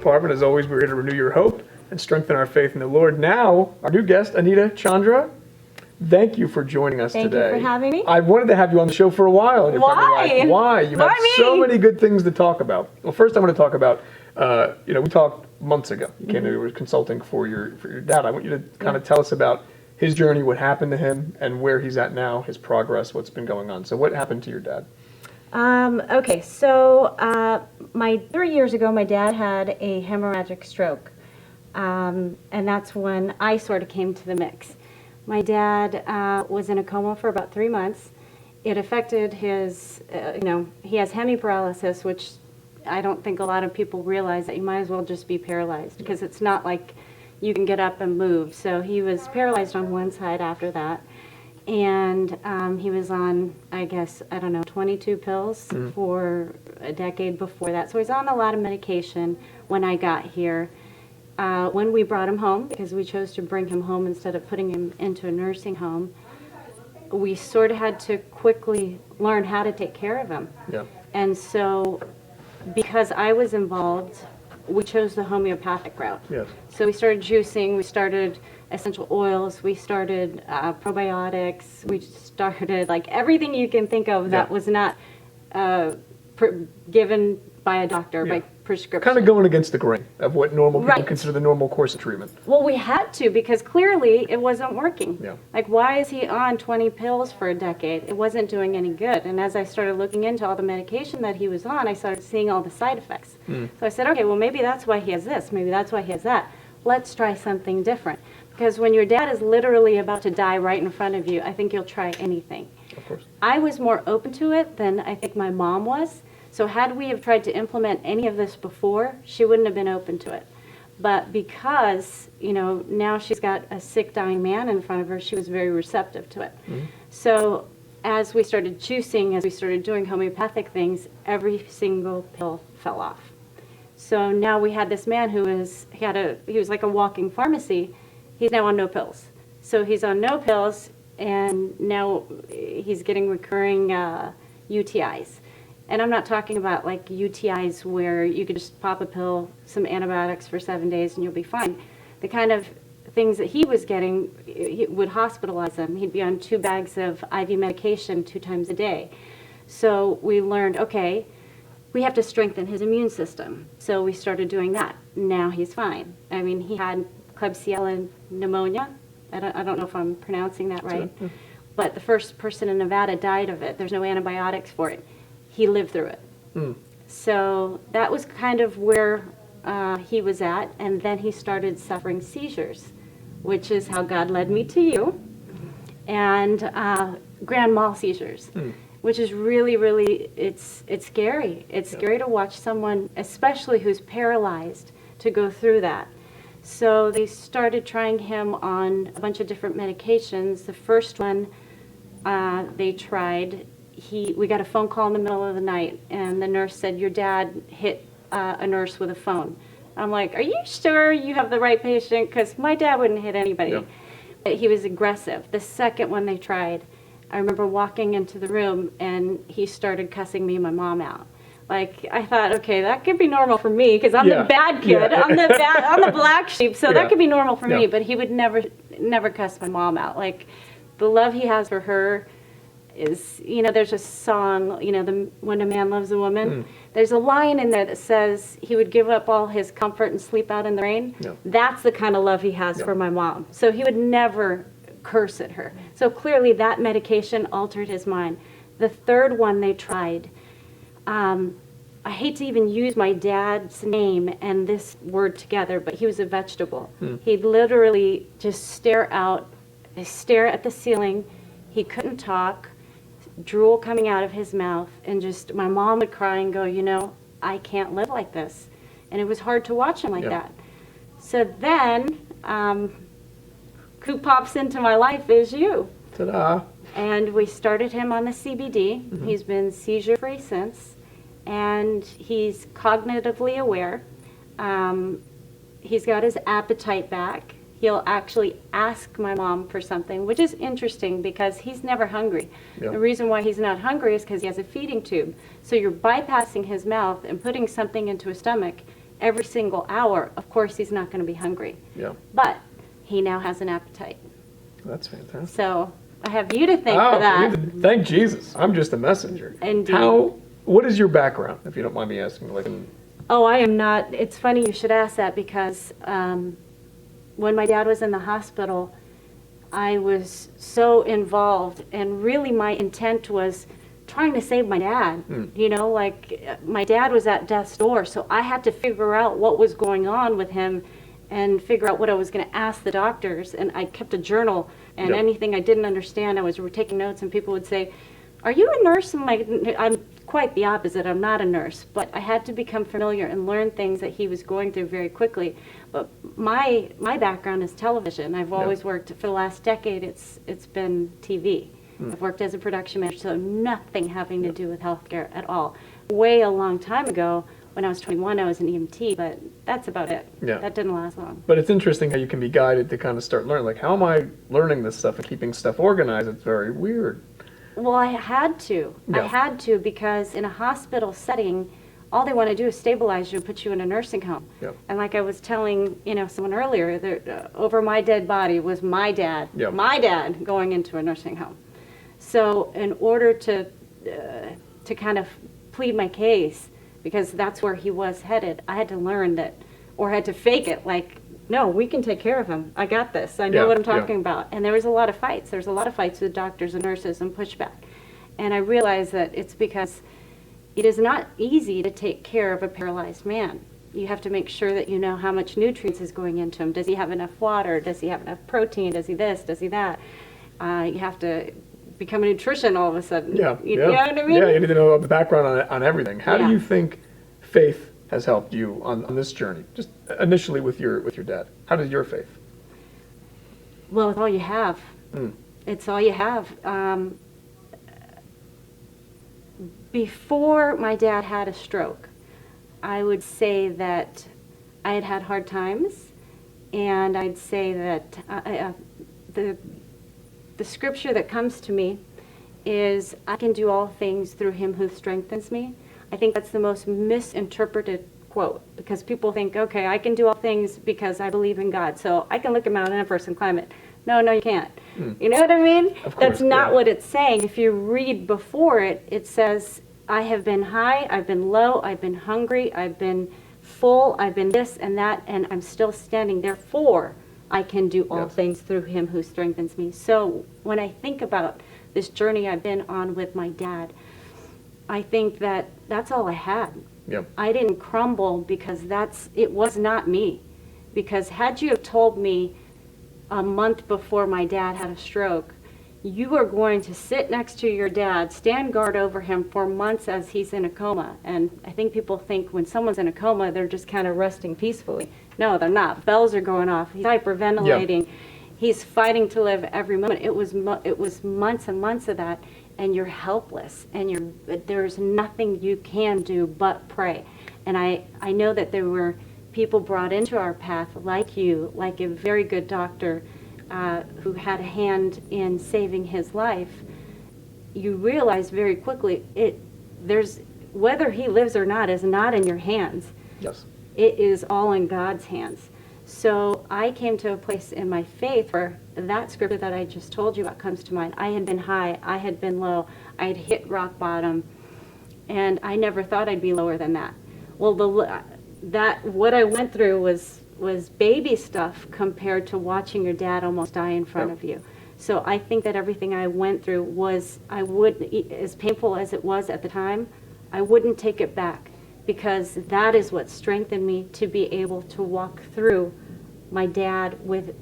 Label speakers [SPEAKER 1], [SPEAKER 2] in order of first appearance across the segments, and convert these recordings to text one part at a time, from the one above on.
[SPEAKER 1] Parvin, as always, we're here to renew your hope and strengthen our faith in the Lord. Now, our new guest, Anita Chandra, thank you for joining us today.
[SPEAKER 2] Thank you for having me.
[SPEAKER 1] I wanted to have you on the show for a while. And you're probably like, why? You have so many good things to talk about. Well, first I want to talk about, we talked months ago. You came to, you were consulting for your dad. I want you to kind of tell us about his journey, what happened to him, and where he's at now, his progress, what's been going on. So what happened to your dad?
[SPEAKER 2] Okay, so 3 years ago, my dad had a hemorrhagic stroke, and that's when I sort of came to the mix. My dad was in a coma for about 3 months. It affected his, he has hemiparalysis, which I don't think a lot of people realize that you might as well just be paralyzed, because it's not like you can get up and move. So he was paralyzed on one side after that. And he was on, 22 pills for a decade before that. So he's on a lot of medication when I got here. When we brought him home, because we chose to bring him home instead of putting him into a nursing home, we sort of had to quickly learn how to take care of him.
[SPEAKER 1] Yeah.
[SPEAKER 2] And so, because I was involved, we chose the homeopathic route.
[SPEAKER 1] Yes.
[SPEAKER 2] So we started juicing, we started essential oils, we started probiotics, we started like everything you can think of that was not given by a doctor, by prescription.
[SPEAKER 1] Kind of going against the grain of what normal people consider the normal course of treatment.
[SPEAKER 2] Well, we had to, because clearly it wasn't working.
[SPEAKER 1] Yeah.
[SPEAKER 2] Like, why is he on 20 pills for a decade? It wasn't doing any good. And as I started looking into all the medication that he was on, I started seeing all the side effects. So I said, okay, well, maybe that's why he has this. Maybe that's why he has that. Let's try something different. Because when your dad is literally about to die right in front of you, I think you'll try anything.
[SPEAKER 1] Of course.
[SPEAKER 2] I was more open to it than I think my mom was. So had we have tried to implement any of this before, she wouldn't have been open to it. But because, now she's got a sick, dying man in front of her, she was very receptive to it. So as we started juicing, as we started doing homeopathic things, every single pill fell off. So now we had this man who he was like a walking pharmacy. He's now on no pills. So he's on no pills, and now he's getting recurring UTIs. And I'm not talking about like UTIs where you could just pop a pill, some antibiotics for 7 days, and you'll be fine. The kind of things that he was getting, he would hospitalize him. He'd be on 2 bags of IV medication 2 times a day. So we learned, okay, we have to strengthen his immune system. So we started doing that. Now he's fine. I mean, he had Klebsiella pneumonia. I don't know if I'm pronouncing that right. But the first person in Nevada died of it. There's no antibiotics for it. He lived through it. So that was kind of where he was at. And then he started suffering seizures, which is how God led me to you. And grand mal seizures, which is really, really, it's scary. It's scary to watch someone, especially who's paralyzed, to go through that. So they started trying him on a bunch of different medications. The first one they tried, we got a phone call in the middle of the night, and the nurse said, your dad hit a nurse with a phone. I'm like, are you sure you have the right patient? Because my dad wouldn't hit anybody. Yeah. But he was aggressive. The second one they tried, I remember walking into the room, and he started cussing me and my mom out. Like, I thought, okay, that could be normal for me, because I'm the bad kid. I'm the black sheep, so that could be normal for me. But he would never cuss my mom out. Like, the love he has for her is, there's a song, When a Man Loves a Woman. There's a line in there that says he would give up all his comfort and sleep out in the rain. That's the kind of love he has for my mom. So he would never curse at her. So clearly that medication altered his mind. The third one they tried, I hate to even use my dad's name and this word together, but he was a vegetable. He'd literally just stare at the ceiling. He couldn't talk, drool coming out of his mouth, and just my mom would cry and go, you know, I can't live like this. And it was hard to watch him like that. So then, who pops into my life is you.
[SPEAKER 1] Ta-da.
[SPEAKER 2] And we started him on the CBD. He's been seizure-free since. And he's cognitively aware. He's got his appetite back. He'll actually ask my mom for something, which is interesting because he's never hungry. The reason why he's not hungry is because he has a feeding tube. So you're bypassing his mouth and putting something into his stomach every single hour. Of course, he's not going to be hungry. But he now has an appetite.
[SPEAKER 1] That's fantastic.
[SPEAKER 2] So I have you to thank for that.
[SPEAKER 1] Thank Jesus. I'm just a messenger.
[SPEAKER 2] Indeed.
[SPEAKER 1] What is your background, if you don't mind me asking?
[SPEAKER 2] Oh, I am not. It's funny you should ask that because when my dad was in the hospital, I was so involved, and really my intent was trying to save my dad. You know, like my dad was at death's door, so I had to figure out what was going on with him and figure out what I was going to ask the doctors. And I kept a journal, and anything I didn't understand, I was taking notes, and people would say, "Are you a nurse?" I'm like, "I'm quite the opposite. I'm not a nurse." But I had to become familiar and learn things that he was going through very quickly. But my background is television. I've always worked, for the last decade, it's been TV. I've worked as a production manager, so nothing having to do with healthcare at all. Way a long time ago, when I was 21, I was an EMT, but that's about it. That didn't last long.
[SPEAKER 1] But it's interesting how you can be guided to kind of start learning. Like, how am I learning this stuff and keeping stuff organized? It's very weird.
[SPEAKER 2] Well, I had to. I had to, because in a hospital setting, all they want to do is stabilize you and put you in a nursing home. And like I was telling, someone earlier, over my dead body was my dad going into a nursing home. So in order to kind of plead my case, because that's where he was headed, I had to learn that, or had to fake it, like, no, we can take care of him. I got this. I know what I'm talking about. And there was a lot of fights. There's a lot of fights with doctors and nurses and pushback. And I realized that it's because it is not easy to take care of a paralyzed man. You have to make sure that you know how much nutrients is going into him. Does he have enough water? Does he have enough protein? Does he this? Does he that? You have to become a nutrition all of a sudden. You know what I mean?
[SPEAKER 1] Yeah, you need to know the background on everything. How do you think faith has helped you on this journey? Just initially with your dad. How did your faith?
[SPEAKER 2] Well, it's all you have. It's all you have. Before my dad had a stroke, I would say that I had had hard times, and I'd say that the scripture that comes to me is, I can do all things through him who strengthens me. I think that's the most misinterpreted quote, because people think, okay, I can do all things because I believe in God, so I can look at Mount Everest and climb it. No, you can't. You know what I mean?
[SPEAKER 1] Of course,
[SPEAKER 2] that's not what it's saying. If you read before it, it says, I have been high, I've been low, I've been hungry, I've been full, I've been this and that, and I'm still standing. Therefore, I can do all things through him who strengthens me. So when I think about this journey I've been on with my dad, I think that that's all I had. I didn't crumble because it was not me. Because had you have told me a month before my dad had a stroke, you are going to sit next to your dad, stand guard over him for months as he's in a coma. And I think people think when someone's in a coma, they're just kind of resting peacefully. No, they're not. Bells are going off. He's hyperventilating. He's fighting to live every moment. It was months and months of that, and you're helpless, and there's nothing you can do but pray. And I know that there were people brought into our path like you, like a very good doctor who had a hand in saving his life. You realize very quickly whether he lives or not is not in your hands. It is all in God's hands. So I came to a place in my faith where that scripture that I just told you about comes to mind. I had been high, I had been low, I had hit rock bottom, and I never thought I'd be lower than that. Well, what I went through was baby stuff compared to watching your dad almost die in front of you. So I think that everything I went through as painful as it was at the time, I wouldn't take it back, because that is what strengthened me to be able to walk through my dad with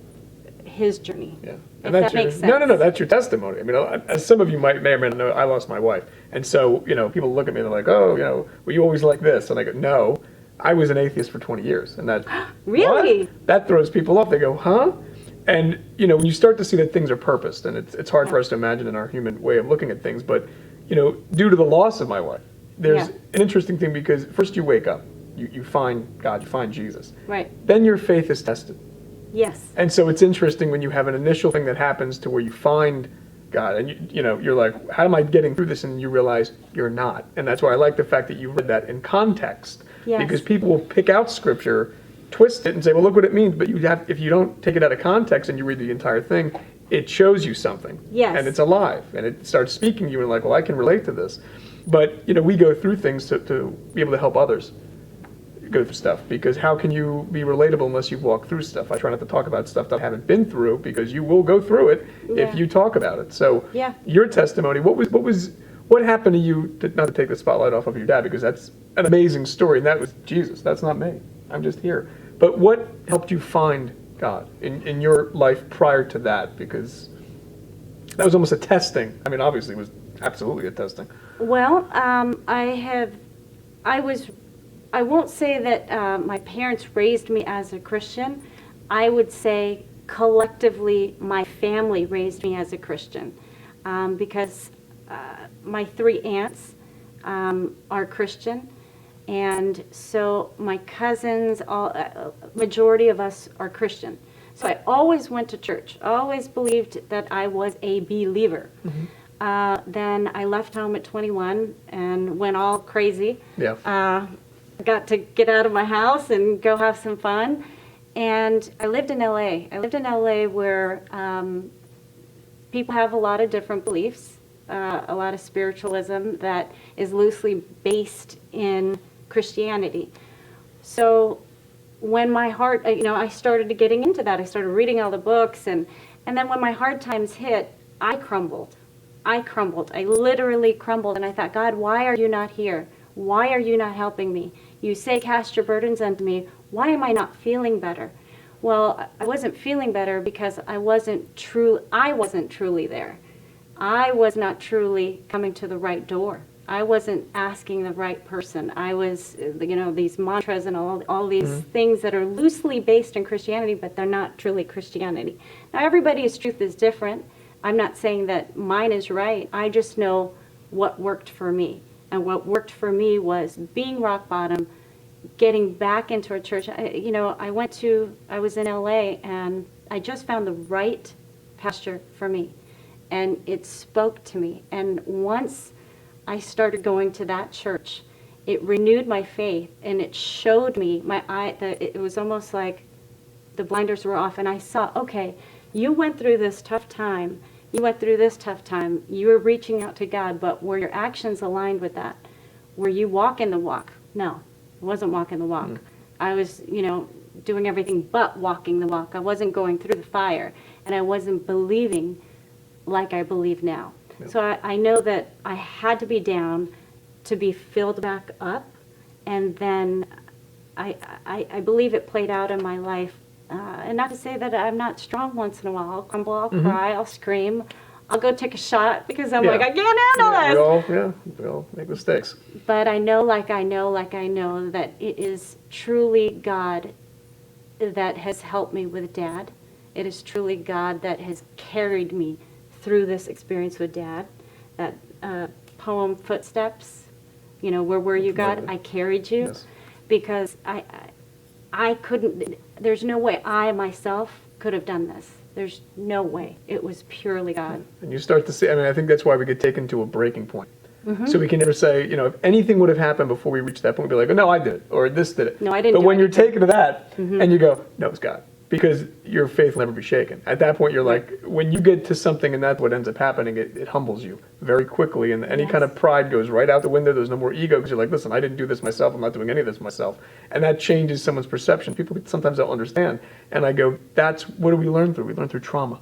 [SPEAKER 2] his journey.
[SPEAKER 1] Yeah.
[SPEAKER 2] If
[SPEAKER 1] And that's
[SPEAKER 2] that makes sense.
[SPEAKER 1] No, that's your testimony. I mean, as some of you may or may not know, I lost my wife. And so, people look at me and they're like, oh, well, you always like this. And I go, no, I was an atheist for 20 years. And that,
[SPEAKER 2] Really?
[SPEAKER 1] what? That throws people off. They go, huh? And, when you start to see that things are purposed, and it's hard for us to imagine in our human way of looking at things, but, due to the loss of my wife, there's an interesting thing because first you wake up, you find God, you find Jesus.
[SPEAKER 2] Right.
[SPEAKER 1] Then your faith is tested.
[SPEAKER 2] Yes.
[SPEAKER 1] And so it's interesting when you have an initial thing that happens to where you find God and you're like, how am I getting through this? And you realize you're not. And that's why I like the fact that you read that in context.
[SPEAKER 2] Yes.
[SPEAKER 1] Because people will pick out scripture, twist it and say, well, look what it means. But if you don't take it out of context and you read the entire thing, it shows you something.
[SPEAKER 2] Yes.
[SPEAKER 1] And it's alive and it starts speaking to you and like, well, I can relate to this. But, we go through things to be able to help others go through stuff, because how can you be relatable unless you've walked through stuff? I try not to talk about stuff that I haven't been through, because you will go through it if you talk about it. So your testimony, what happened to you, not to take the spotlight off of your dad, because that's an amazing story, and that was Jesus. That's not me. I'm just here. But what helped you find God in your life prior to that? Because that was almost a testing. I mean, obviously it was absolutely a testing.
[SPEAKER 2] Well, I won't say that my parents raised me as a Christian. I would say collectively my family raised me as a Christian, because my 3 aunts are Christian, and so my cousins, majority of us are Christian. So I always went to church, always believed that I was a believer. Mm-hmm. Then I left home at 21 and went all crazy.
[SPEAKER 1] Yeah.
[SPEAKER 2] Got to get out of my house and go have some fun. And I lived in LA. I lived in LA where people have a lot of different beliefs, a lot of spiritualism that is loosely based in Christianity. So when my heart, I started getting into that. I started reading all the books. And then when my hard times hit, I crumbled. I literally crumbled. And I thought, God, why are you not here? Why are you not helping me? You say, cast your burdens unto me. Why am I not feeling better? Well, I wasn't feeling better because I wasn't truly there. I was not truly coming to the right door. I wasn't asking the right person. I was, these mantras and all these things that are loosely based in Christianity, but they're not truly Christianity. Now, everybody's truth is different. I'm not saying that mine is right. I just know what worked for me. And what worked for me was being rock bottom, getting back into a church. I was in LA and I just found the right pastor for me. And it spoke to me. And once I started going to that church, it renewed my faith and it showed me it was almost like the blinders were off and I saw, okay, you went through this tough time. You went through this tough time. You were reaching out to God, but were your actions aligned with that? Were you walking the walk? No, I wasn't walking the walk. I was, doing everything but walking the walk. I wasn't going through the fire, and I wasn't believing like I believe now. Yep. So I know that I had to be down to be filled back up, and then I believe it played out in my life. And not to say that I'm not strong once in a while. I'll crumble, I'll cry, I'll scream. I'll go take a shot because I'm like, I can't handle this.
[SPEAKER 1] We all make mistakes.
[SPEAKER 2] But I know that it is truly God that has helped me with Dad. It is truly God that has carried me through this experience with Dad. That poem, Footsteps, where were you, God? I carried you.
[SPEAKER 1] Yes.
[SPEAKER 2] Because I couldn't, there's no way I myself could have done this. There's no way. It was purely God.
[SPEAKER 1] And you start to see, I think that's why we get taken to a breaking point. So we can never say, if anything would have happened before we reached that point, we'd be like, oh, no, I did it, or this did it.
[SPEAKER 2] No, I didn't
[SPEAKER 1] But
[SPEAKER 2] do
[SPEAKER 1] when you're
[SPEAKER 2] anything.
[SPEAKER 1] taken to that, and you go, no, it's God. Because your faith will never be shaken. At that point, you're like, when you get to something and that's what ends up happening, it humbles you very quickly. And any kind of pride goes right out the window. There's no more ego because you're like, listen, I didn't do this myself. I'm not doing any of this myself. And that changes someone's perception. People sometimes don't understand. And I go, what do we learn through? We learn through trauma.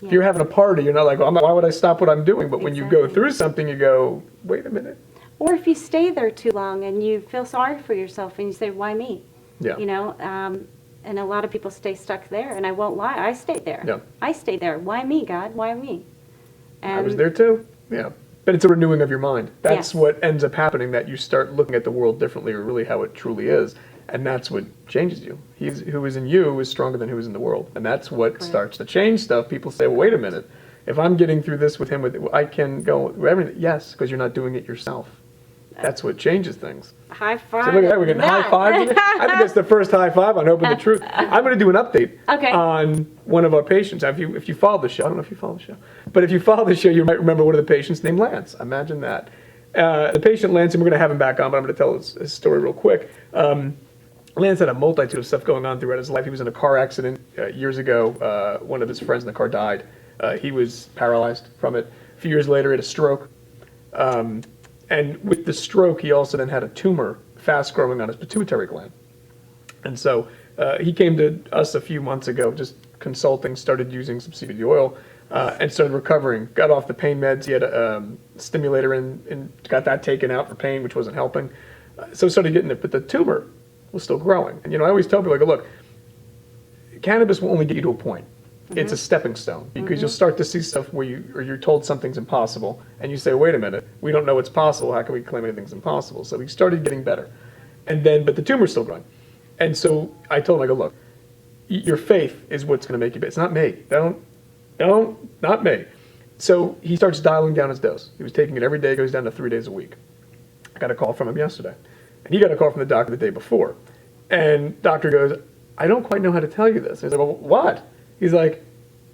[SPEAKER 1] If you're having a party, you're not like, why would I stop what I'm doing? But when you go through something, you go, wait a minute.
[SPEAKER 2] Or if you stay there too long and you feel sorry for yourself and you say, why me?
[SPEAKER 1] Yeah.
[SPEAKER 2] You know, and a lot of people stay stuck there. And I won't lie, I stayed there.
[SPEAKER 1] Yeah.
[SPEAKER 2] I stayed there. Why me, God? Why me? And
[SPEAKER 1] I was there too. Yeah. But it's a renewing of your mind. That's
[SPEAKER 2] Yes.
[SPEAKER 1] what ends up happening, that you start looking at the world differently, or really how it truly is. And that's what changes you. Who is in you is stronger than who is in the world. And that's what starts to change stuff. People say, well, wait a minute. If I'm getting through this with him, I can go everything. Yes, because you're not doing it yourself. That's what changes things.
[SPEAKER 2] High five.
[SPEAKER 1] So look at that, we're getting high fives. I think that's the first high five on Hope and the Truth. I'm going to do an update on one of our patients. If you follow the show, I don't know if you follow the show, but if you follow the show, you might remember one of the patients named Lance. Imagine that. The patient Lance, and we're going to have him back on, but I'm going to tell his story real quick. Lance had a multitude of stuff going on throughout his life. He was in a car accident years ago. One of his friends in the car died. He was paralyzed from it. A few years later, he had a stroke. And with the stroke, he also then had a tumor fast growing on his pituitary gland. And so he came to us a few months ago, just consulting, started using some CBD oil, and started recovering. Got off the pain meds. He had a stimulator and got that taken out for pain, which wasn't helping. So started getting it, but the tumor was still growing. And, I always tell people, look, cannabis will only get you to a point. It's a stepping stone, because you'll start to see stuff where you're told something's impossible, and you say, wait a minute, we don't know what's possible. How can we claim anything's impossible? So we started getting better. And then, but the tumor's still growing. And so I told him, I go, look, your faith is what's going to make you better. It's not me. Not me. So he starts dialing down his dose. He was taking it every day, goes down to 3 days a week. I got a call from him yesterday. And he got a call from the doctor the day before. And doctor goes, I don't quite know how to tell you this. He's like, well, what? He's like,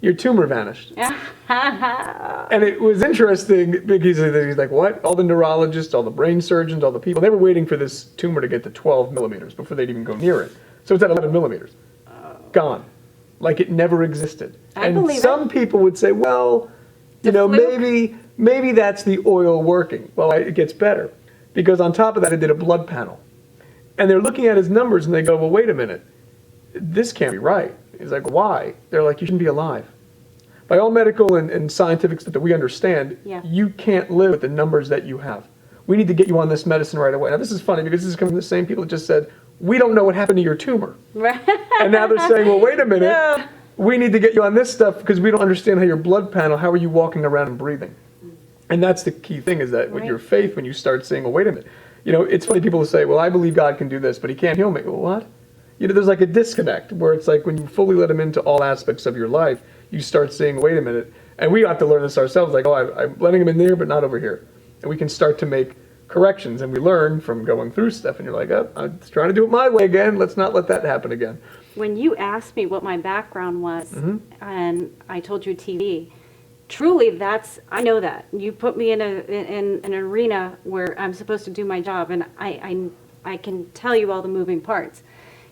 [SPEAKER 1] your tumor vanished. And it was interesting because he's like, what? All the neurologists, all the brain surgeons, all the people, they were waiting for this tumor to get to 12 millimeters before they'd even go near it. So it's at 11 millimeters. Gone. Like it never existed. And some people would say, well, maybe that's the oil working. Well, it gets better. Because on top of that, I did a blood panel. And they're looking at his numbers and they go, well, wait a minute. This can't be right. He's like, why? They're like, you shouldn't be alive. By all medical and scientific stuff that we understand, you can't live with the numbers that you have. We need to get you on this medicine right away. Now, this is funny because this is coming from the same people that just said, we don't know what happened to your tumor. Right. And now they're saying, well, wait a minute. No. We need to get you on this stuff because we don't understand how your blood panel, how are you walking around and breathing? And that's the key thing, is that with your faith, when you start saying, well, wait a minute. It's funny, people will say, well, I believe God can do this, but he can't heal me. Well, what? There's like a disconnect where it's like when you fully let him into all aspects of your life, you start saying, wait a minute. And we have to learn this ourselves, like, I'm letting him in there, but not over here. And we can start to make corrections, and we learn from going through stuff, and you're like, oh, I'm trying to do it my way again. Let's not let that happen again.
[SPEAKER 2] When you asked me what my background was, and I told you TV, truly I know that. You put me in an arena where I'm supposed to do my job, and I can tell you all the moving parts.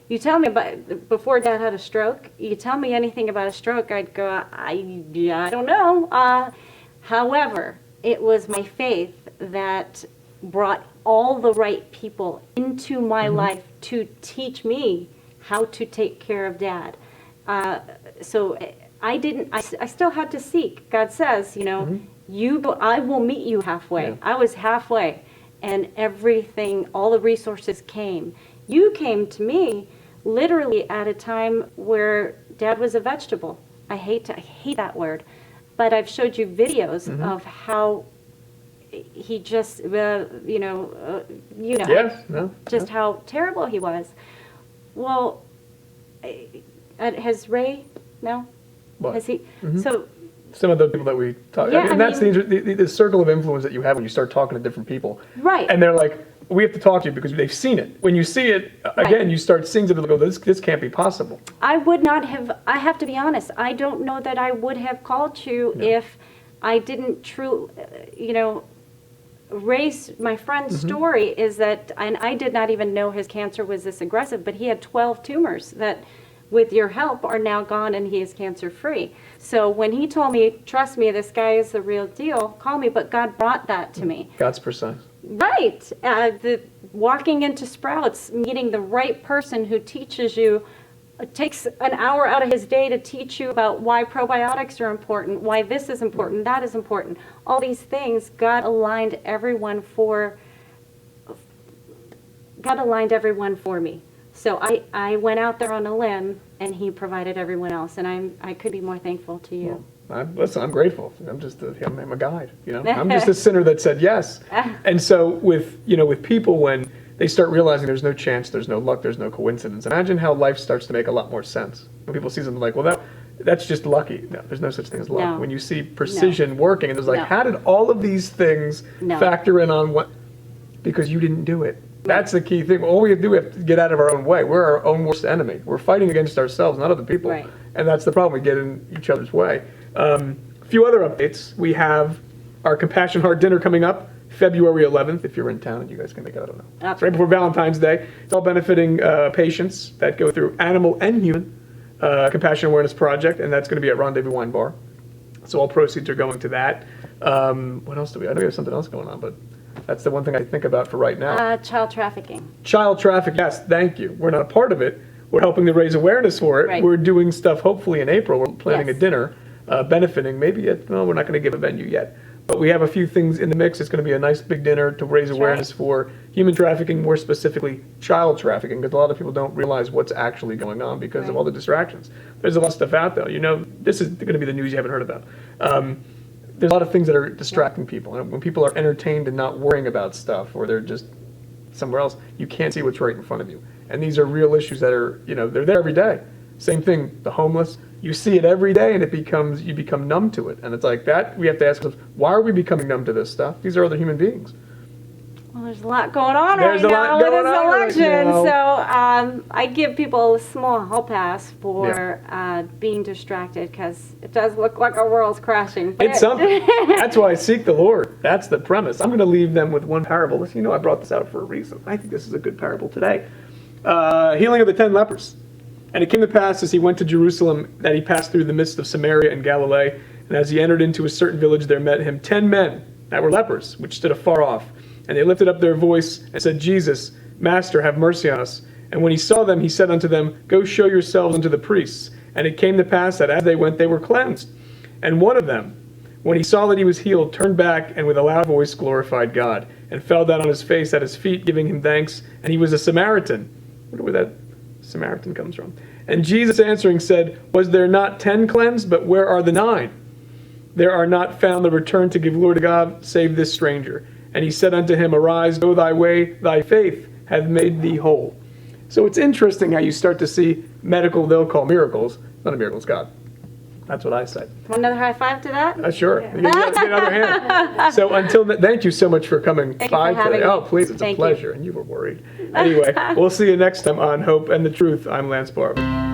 [SPEAKER 2] You tell me about, before Dad had a stroke, you tell me anything about a stroke, I'd go, I don't know. However, it was my faith that brought all the right people into my life to teach me how to take care of Dad. So I still had to seek. God says, I will meet you halfway. Yeah. I was halfway, and everything, all the resources came. You came to me literally at a time where Dad was a vegetable. I hate that word, but I've showed you videos of how he just, how terrible he was. Well, has Ray, no?
[SPEAKER 1] What?
[SPEAKER 2] Has he? So
[SPEAKER 1] some of the people that we talk, and that's the circle of influence that you have when you start talking to different people.
[SPEAKER 2] Right.
[SPEAKER 1] And they're like, we have to talk to you because they've seen it. When you see it, again, you start seeing it and go, this can't be possible.
[SPEAKER 2] I would not have, I have to be honest, I don't know that I would have called you if I didn't Ray's, my friend's story is that, and I did not even know his cancer was this aggressive, but he had 12 tumors that, with your help, are now gone, and he is cancer-free. So when he told me, trust me, this guy is the real deal, call me, but God brought that to me.
[SPEAKER 1] God's precise.
[SPEAKER 2] Right. Walking into Sprouts, meeting the right person who teaches you, takes an hour out of his day to teach you about why probiotics are important, why this is important, that is important. All these things, God aligned everyone for God aligned everyone for me. So I went out there on a limb, and he provided everyone else, and I could be more thankful to you.
[SPEAKER 1] Listen, I'm grateful. I'm a guide. I'm just a sinner that said yes. And so with people, when they start realizing there's no chance, there's no luck, there's no coincidence. Imagine how life starts to make a lot more sense. When people see something like, well, that's just lucky. No, there's no such thing as luck.
[SPEAKER 2] No.
[SPEAKER 1] When you see precision working, and there's like,
[SPEAKER 2] No.
[SPEAKER 1] how did all of these things
[SPEAKER 2] No.
[SPEAKER 1] factor in on what? Because you didn't do it. That's the key thing. All we have to do, we have to get out of our own way. We're our own worst enemy. We're fighting against ourselves, not other people.
[SPEAKER 2] Right.
[SPEAKER 1] And that's the problem. We get in each other's way. A few other updates. We have our Compassion Heart Dinner coming up February 11th. If you're in town and you guys can make it, I don't know. It's right before Valentine's Day. It's all benefiting patients that go through animal and human Compassion Awareness Project, and that's going to be at Rendezvous Wine Bar. So all proceeds are going to that. What else do we? I know we have something else going on, but that's the one thing I think about for right now.
[SPEAKER 2] Child trafficking.
[SPEAKER 1] Child trafficking, yes, thank you. We're not a part of it. We're helping to raise awareness for it.
[SPEAKER 2] Right.
[SPEAKER 1] We're doing stuff hopefully in April. We're planning
[SPEAKER 2] Yes.
[SPEAKER 1] a dinner benefiting. Maybe we're not going to give a venue yet. But we have a few things in the mix. It's going to be a nice big dinner to raise awareness for human trafficking, more specifically child trafficking, because a lot of people don't realize what's actually going on because of all the distractions. There's a lot of stuff out there. This is going to be the news you haven't heard about. There's a lot of things that are distracting people. And when people are entertained and not worrying about stuff, or they're just somewhere else, you can't see what's right in front of you. And these are real issues that are, they're there every day. Same thing, the homeless. You see it every day, and you become numb to it. And it's like that, we have to ask ourselves, why are we becoming numb to this stuff? These are other human beings.
[SPEAKER 2] Well, there's a lot going on
[SPEAKER 1] There's
[SPEAKER 2] right
[SPEAKER 1] a lot
[SPEAKER 2] now with
[SPEAKER 1] going
[SPEAKER 2] this
[SPEAKER 1] on right
[SPEAKER 2] election.
[SPEAKER 1] now.
[SPEAKER 2] So I give people a small hall pass for being distracted, because it does look like our world's crashing. But
[SPEAKER 1] It's something. That's why I seek the Lord. That's the premise. I'm going to leave them with one parable. Listen, I brought this out for a reason. I think this is a good parable today. Healing of the 10 lepers. And it came to pass, as he went to Jerusalem, that he passed through the midst of Samaria and Galilee. And as he entered into a certain village, there met him 10 men that were lepers, which stood afar off. And they lifted up their voice and said, Jesus, Master, have mercy on us. And when he saw them, he said unto them, Go show yourselves unto the priests. And it came to pass that as they went, they were cleansed. And one of them, when he saw that he was healed, turned back, and with a loud voice glorified God, and fell down on his face at his feet, giving him thanks. And he was a Samaritan. I wonder where that Samaritan comes from. And Jesus answering said, Was there not 10 cleansed? But where are the 9? There are not found the return to give glory to God, save this stranger. And he said unto him, Arise, go thy way, thy faith hath made thee whole. So it's interesting how you start to see medical, they'll call miracles. Not a miracle, it's God. That's what I say.
[SPEAKER 2] Want another high five to that?
[SPEAKER 1] Sure. You get another hand. So until then, thank you so much for coming by today. Oh, please, it's a pleasure. And you were worried. Anyway, we'll see you next time on Hope and the Truth. I'm Lance Parvin.